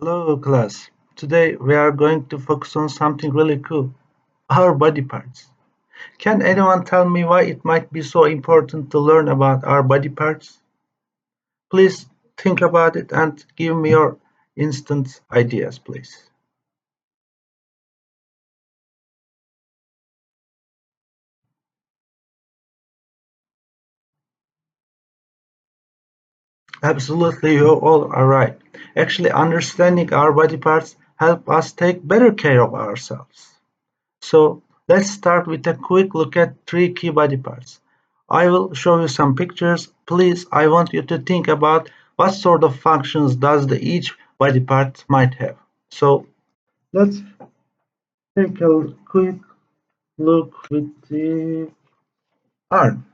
Hello, class. Today we are going to focus on something really cool, our body parts. Can anyone tell me why it might be so important to learn about our body parts? Please think about it and give me your instant ideas, please. Absolutely, you all are right. Actually, understanding our body parts help us take better care of ourselves. So let's start with a quick look at three key body parts. I will show you some pictures. Please, I want you to think about what sort of functions does each body part might have. So let's take a quick look with the arm.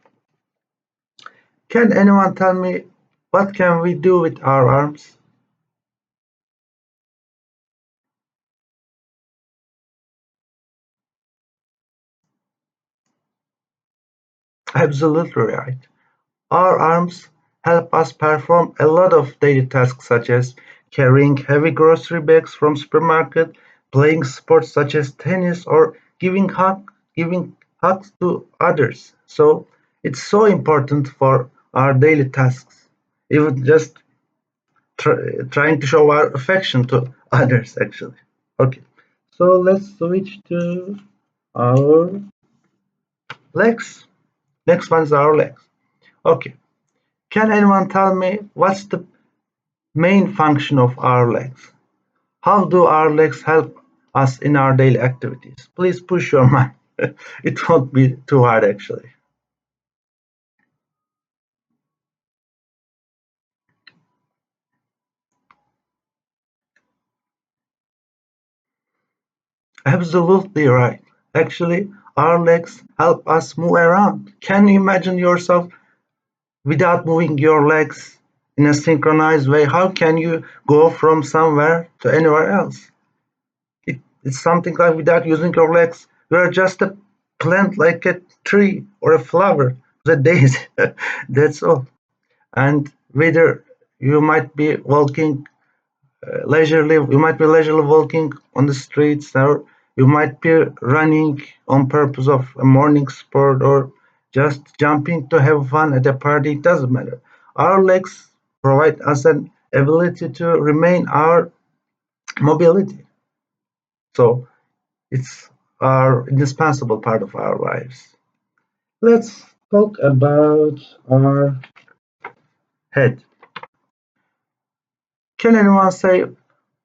Can anyone tell me what can we do with our arms? Absolutely right. Our arms help us perform a lot of daily tasks such as carrying heavy grocery bags from supermarket, playing sports such as tennis, or giving hugs to others. So it's so important for our daily tasks. Even just trying to show our affection to others actually. Okay. So let's switch to our legs. Next one is our legs. Okay. Can anyone tell me what's the main function of our legs? How do our legs help us in our daily activities? Please push your mind. It won't be too hard actually. Absolutely right. Actually, our legs help us move around. Can you imagine yourself without moving your legs in a synchronized way? How can you go from somewhere to anywhere else? It's something like without using your legs, you are just a plant like a tree or a flower, the daisy. That's all. And whether you might be walking you might be leisurely walking on the streets, or you might be running on purpose of a morning sport, or just jumping to have fun at a party. It doesn't matter. Our legs provide us an ability to remain our mobility. So it's our indispensable part of our lives. Let's talk about our head. Can anyone say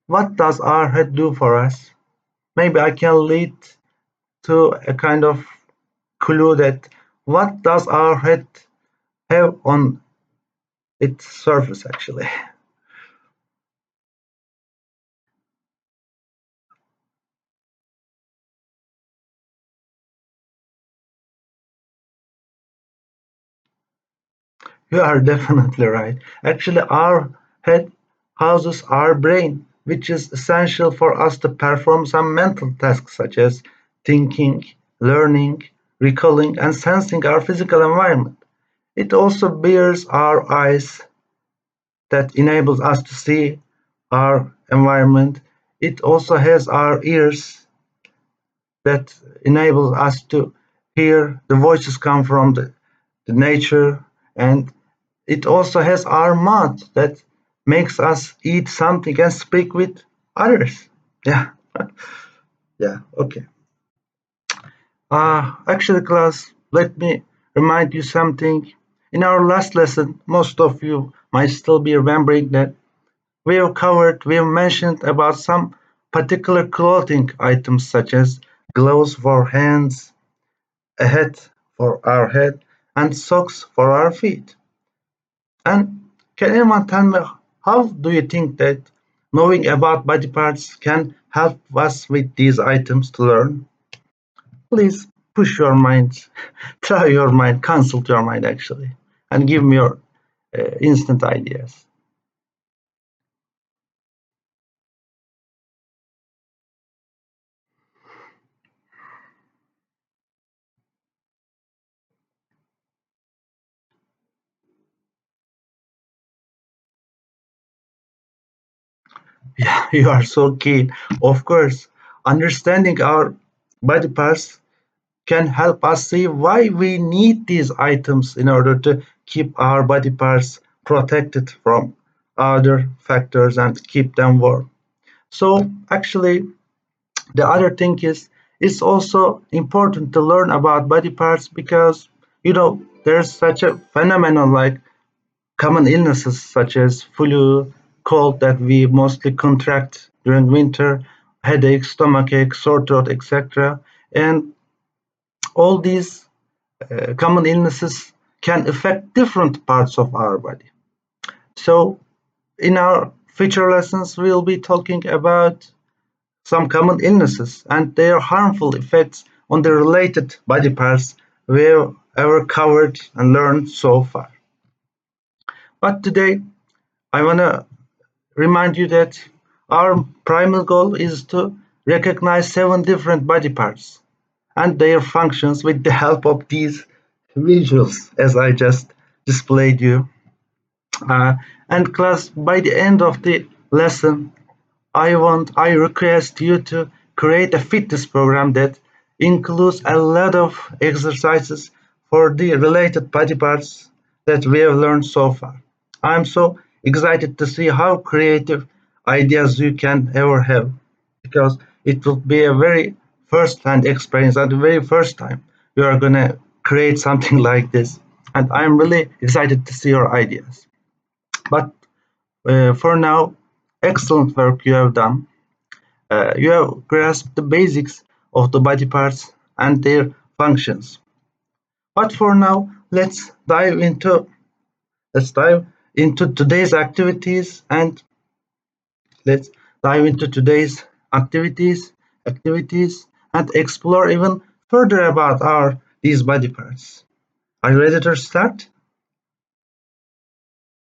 what does our head do for us? Maybe I can lead to a kind of clue that what does our head have on its surface actually. You are definitely right. Actually, our head houses our brain, which is essential for us to perform some mental tasks such as thinking, learning, recalling, and sensing our physical environment. It also bears our eyes that enables us to see our environment. It also has our ears that enables us to hear the voices come from the nature, and it also has our mouth that makes us eat something and speak with others. Yeah, yeah, okay. Actually, class, let me remind you something. In our last lesson, most of you might still be remembering that we have mentioned about some particular clothing items such as gloves for hands, a hat for our head, and socks for our feet. And can anyone tell me how do you think that knowing about body parts can help us with these items to learn? Please push your mind, try your mind, consult your mind actually, and give me your instant ideas. Yeah, you are so keen. Of course, understanding our body parts can help us see why we need these items in order to keep our body parts protected from other factors and keep them warm. So, actually, the other thing is it's also important to learn about body parts because there's such a phenomenon like common illnesses such as flu, cold that we mostly contract during winter, headache, stomachache, sore throat, etc. And all these common illnesses can affect different parts of our body. So, in our future lessons, we'll be talking about some common illnesses and their harmful effects on the related body parts we've ever covered and learned so far. But today, I want to remind you that our primal goal is to recognize 7 different body parts and their functions with the help of these visuals as I just displayed you. Uh, and class, by the end of the lesson, I request you to create a fitness program that includes a lot of exercises for the related body parts that we have learned so far. I'm so excited to see how creative ideas you can ever have because it will be a very first-hand experience at the very first time you are gonna create something like this. And I'm really excited to see your ideas. But for now, excellent work you have done. You have grasped the basics of the body parts and their functions. But for now, let's dive into today's activities and let's dive into today's activities and explore even further about our these body parts. Are you ready to start?